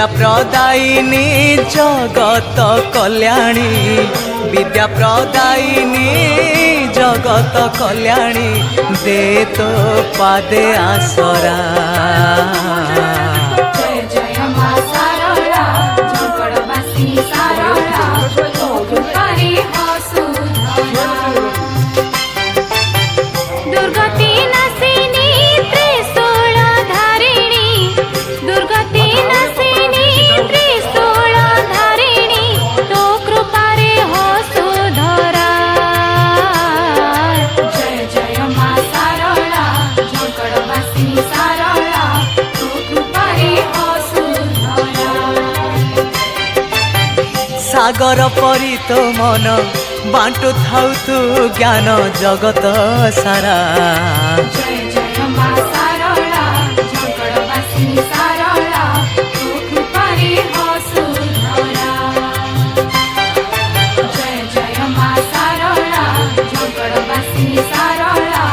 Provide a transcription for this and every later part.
विद्या प्रदायिनी जगत कल्याणी विद्या प्रदायिनी जगत कल्याणी दे तो पादे आसरा जय जय मां सारला झंकड़बासी सारला तो कृपारी असुधरा दुर्गति नासिनी त्रिशूल धारिणी दुर्गति नासिनी त्रिशूल धारिणी तो कृपारे असुधरा जय जय मां सारला झंकड़बासी सारला तो कृपारे असुधरा सागर परी तो मन बांटु थाउ तू ज्ञान जगत सारा जय जय मां सारला झंकड़बासी सारला तो कृपारे असुधरा जय जय मां सारला झंकड़बासी सारला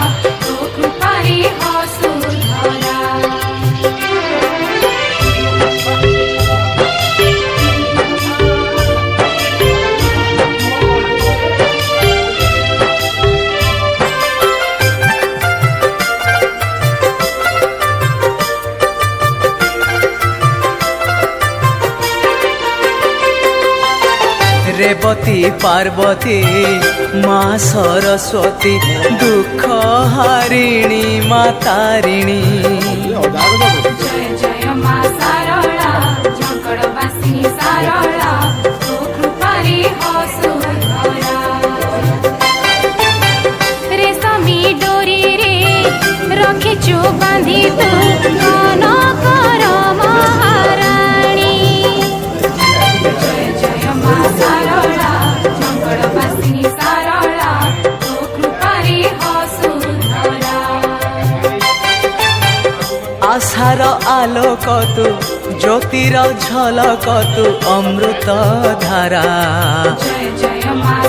तो कृपारे असुधरा रेवती पार्वती माँ सरस्वती दुख हारिणी माँ तारिणी जय जय मां सारला झंकड़बासी सारला तो कृपारे असुधरा रेशमी डोरी रे रखिछु बांधी तू कनकर महाराणी जय जय मां सारला झंकड़बासी सारला तो कृपारे असुधरा आशार आलोक तू ज्योतिर झलक तू अमृत धारा जय जय मां